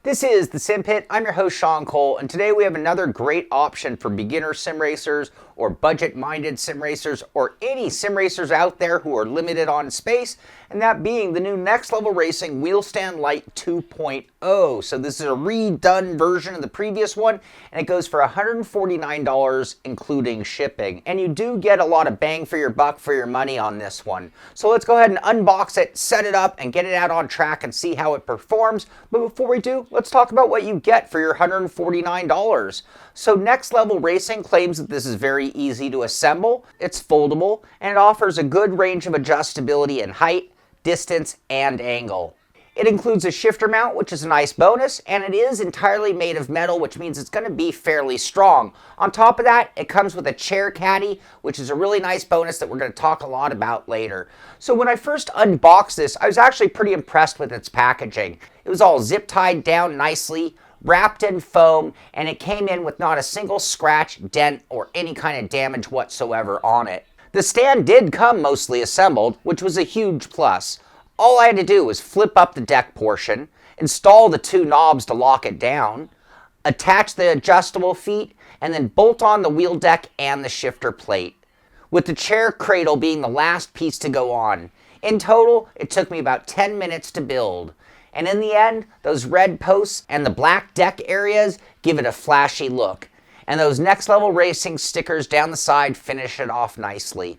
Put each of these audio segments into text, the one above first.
This is the Simpit. I'm your host, Sean Cole, and today we have another great option for beginner sim racers or budget-minded sim racers or any sim racers out there who are limited on space, and that being the new Next Level Racing Wheel Stand Lite 2.0. So this is a redone version of the previous one, and it goes for $149 including shipping. And you do get a lot of bang for your buck for your money on this one. So let's go ahead and unbox it, set it up, and get it out on track and see how it performs. But before we do, let's talk about what you get for your $149. So Next Level Racing claims that this is very easy to assemble, it's foldable, and it offers a good range of adjustability in height, distance, and angle. It includes a shifter mount, which is a nice bonus, and it is entirely made of metal, which means it's going to be fairly strong. On top of that, it comes with a chair caddy, which is a really nice bonus that we're going to talk a lot about later. So when I first unboxed this, I was actually pretty impressed with its packaging. It was all zip tied down nicely, wrapped in foam, and it came in with not a single scratch, dent, or any kind of damage whatsoever on it. The stand did come mostly assembled, which was a huge plus. All I had to do was flip up the deck portion, install the two knobs to lock it down, attach the adjustable feet, and then bolt on the wheel deck and the shifter plate, with the chair cradle being the last piece to go on. In total, it took me about 10 minutes to build. And in the end, those red posts and the black deck areas give it a flashy look. And those Next Level Racing stickers down the side finish it off nicely.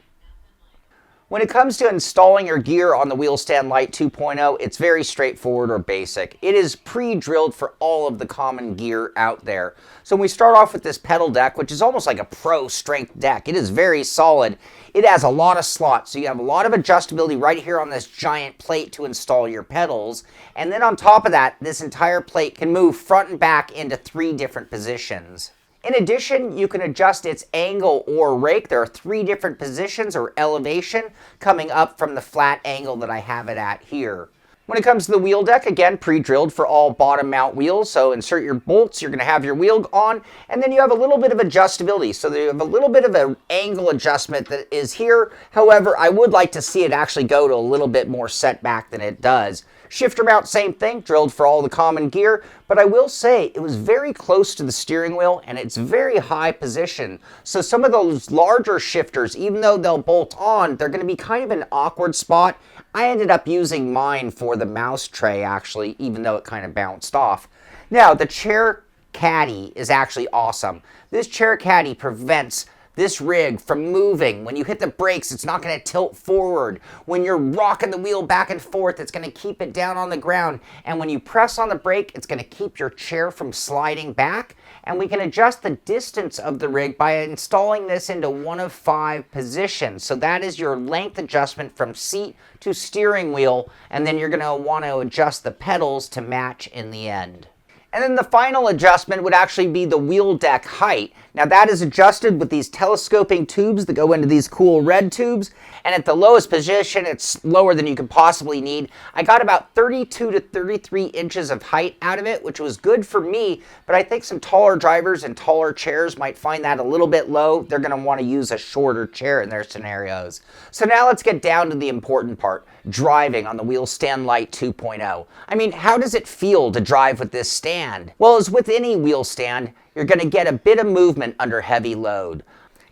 When it comes to installing your gear on the Wheel Stand Lite 2.0, it's very straightforward or basic. It is pre-drilled for all of the common gear out there. So we start off with this pedal deck, which is almost like a pro strength deck. It is very solid. It has a lot of slots, so you have a lot of adjustability right here on this giant plate to install your pedals. And then on top of that, this entire plate can move front and back into 3 different positions. In addition, you can adjust its angle or rake. There are 3 different positions or elevation coming up from the flat angle that I have it at here. When it comes to the wheel deck, again, pre-drilled for all bottom mount wheels. So insert your bolts, you're going to have your wheel on, and then you have a little bit of adjustability. So you have a little bit of an angle adjustment that is here. However, I would like to see it actually go to a little bit more setback than it does. Shifter mount, same thing, drilled for all the common gear, but I will say it was very close to the steering wheel and it's very high position. So some of those larger shifters, even though they'll bolt on, they're going to be kind of an awkward spot. I ended up using mine for the mouse tray actually, even though it kind of bounced off. Now, the chair caddy is actually awesome. This chair caddy prevents this rig from moving. When you hit the brakes, it's not going to tilt forward. When you're rocking the wheel back and forth, it's going to keep it down on the ground. And when you press on the brake, it's going to keep your chair from sliding back. And we can adjust the distance of the rig by installing this into one of 5 positions. So that is your length adjustment from seat to steering wheel. And then you're going to want to adjust the pedals to match in the end. And then the final adjustment would actually be the wheel deck height. Now that is adjusted with these telescoping tubes that go into these cool red tubes. And at the lowest position, it's lower than you could possibly need. I got about 32 to 33 inches of height out of it, which was good for me. But I think some taller drivers and taller chairs might find that a little bit low. They're going to want to use a shorter chair in their scenarios. So now let's get down to the important part, driving on the Wheel Stand Lite 2.0. I mean, how does it feel to drive with this stand? Well, as with any wheel stand, you're going to get a bit of movement under heavy load.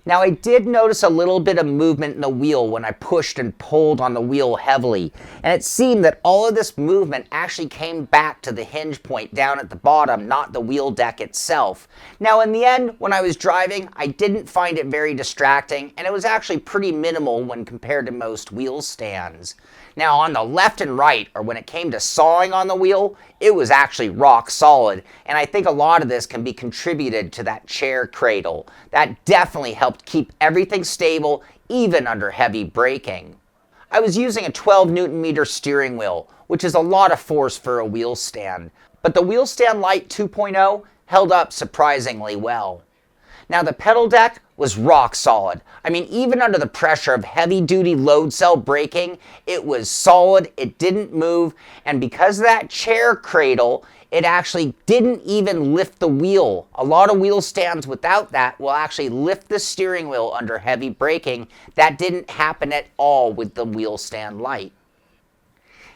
Now, I did notice a little bit of movement in the wheel when I pushed and pulled on the wheel heavily, and it seemed that all of this movement actually came back to the hinge point down at the bottom, not the wheel deck itself. Now, in the end, when I was driving, I didn't find it very distracting, and it was actually pretty minimal when compared to most wheel stands. Now, on the left and right, or when it came to sawing on the wheel, it was actually rock solid, and I think a lot of this can be contributed to that chair cradle. That definitely helped keep everything stable, even under heavy braking. I was using a 12 Newton meter steering wheel, which is a lot of force for a wheel stand, but the Wheel Stand Lite 2.0 held up surprisingly well. Now the pedal deck was rock solid. I mean, even under the pressure of heavy-duty load cell braking, it was solid, it didn't move, and because of that chair cradle, it actually didn't even lift the wheel. A lot of wheel stands without that will actually lift the steering wheel under heavy braking. That didn't happen at all with the Wheel Stand Lite.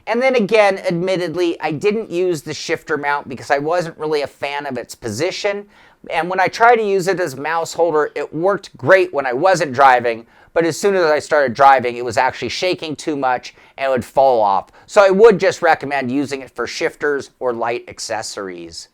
And then again, admittedly, I didn't use the shifter mount because I wasn't really a fan of its position. And when I tried to use it as a mouse holder, it worked great when I wasn't driving. But as soon as I started driving, it was actually shaking too much and it would fall off. So I would just recommend using it for shifters or light accessories.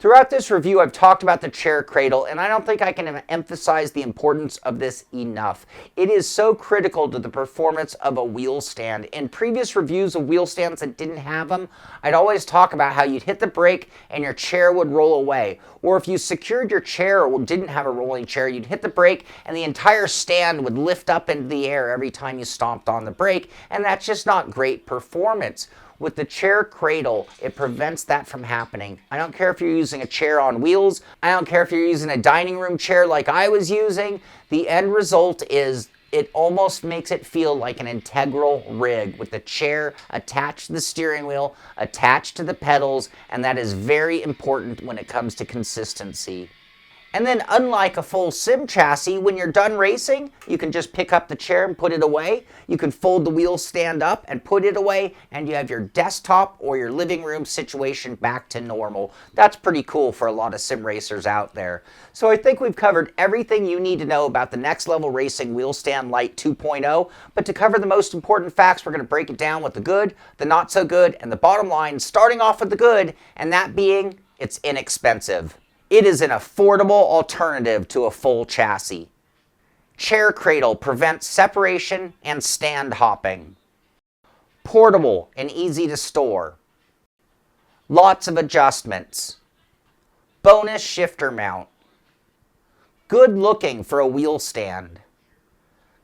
Throughout this review, I've talked about the chair cradle, and I don't think I can emphasize the importance of this enough. It is so critical to the performance of a wheel stand. In previous reviews of wheel stands that didn't have them, I'd always talk about how you'd hit the brake and your chair would roll away. Or if you secured your chair or didn't have a rolling chair, you'd hit the brake and the entire stand would lift up into the air every time you stomped on the brake, and that's just not great performance. With the chair cradle, it prevents that from happening. I don't care if you're using a chair on wheels. I don't care if you're using a dining room chair like I was using. The end result is it almost makes it feel like an integral rig with the chair attached to the steering wheel, attached to the pedals, and that is very important when it comes to consistency. And then unlike a full sim chassis, when you're done racing, you can just pick up the chair and put it away. You can fold the wheel stand up and put it away, and you have your desktop or your living room situation back to normal. That's pretty cool for a lot of sim racers out there. So I think we've covered everything you need to know about the Next Level Racing Wheel Stand Lite 2.0, but to cover the most important facts, we're going to break it down with the good, the not so good, and the bottom line, starting off with the good, and that being, it's inexpensive. It is an affordable alternative to a full chassis. Chair cradle prevents separation and stand hopping. Portable and easy to store. Lots of adjustments. Bonus shifter mount. Good looking for a wheel stand.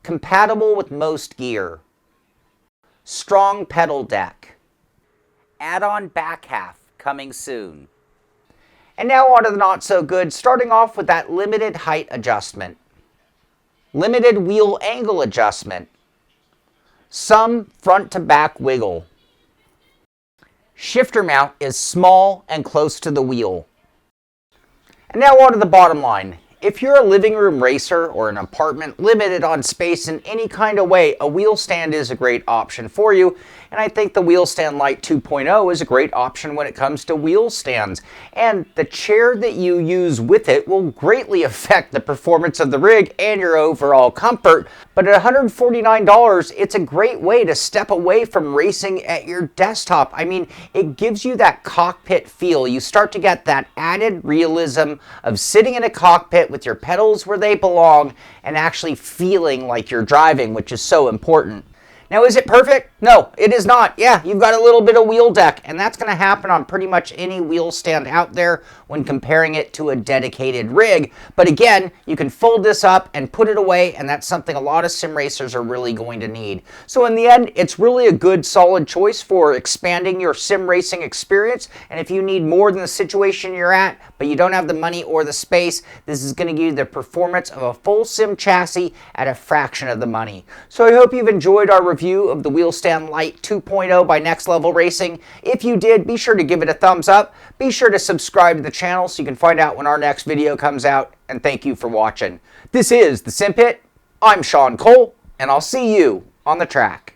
Compatible with most gear. Strong pedal deck. Add-on back half coming soon. And now on to the not so good, starting off with that limited height adjustment. Limited wheel angle adjustment. Some front to back wiggle. Shifter mount is small and close to the wheel. And now on to the bottom line. If you're a living room racer or an apartment limited on space in any kind of way, a wheel stand is a great option for you. And I think the Wheel Stand Lite 2.0 is a great option when it comes to wheel stands. And the chair that you use with it will greatly affect the performance of the rig and your overall comfort. But at $149, it's a great way to step away from racing at your desktop. I mean, it gives you that cockpit feel. You start to get that added realism of sitting in a cockpit with your pedals where they belong and actually feeling like you're driving, which is so important. Now, is it perfect? No, it is not. Yeah, you've got a little bit of wheel deck, and that's going to happen on pretty much any wheel stand out there when comparing it to a dedicated rig. But again, you can fold this up and put it away, and that's something a lot of sim racers are really going to need. So in the end, it's really a good, solid choice for expanding your sim racing experience. And if you need more than the situation you're at, but you don't have the money or the space, this is going to give you the performance of a full sim chassis at a fraction of the money. So I hope you've enjoyed our review of the Wheel Stand Lite 2.0 by Next Level Racing. If you did, be sure to give it a thumbs up. Be sure to subscribe to the channel so you can find out when our next video comes out. And thank you for watching. This is the Simpit. I'm Sean Cole, and I'll see you on the track.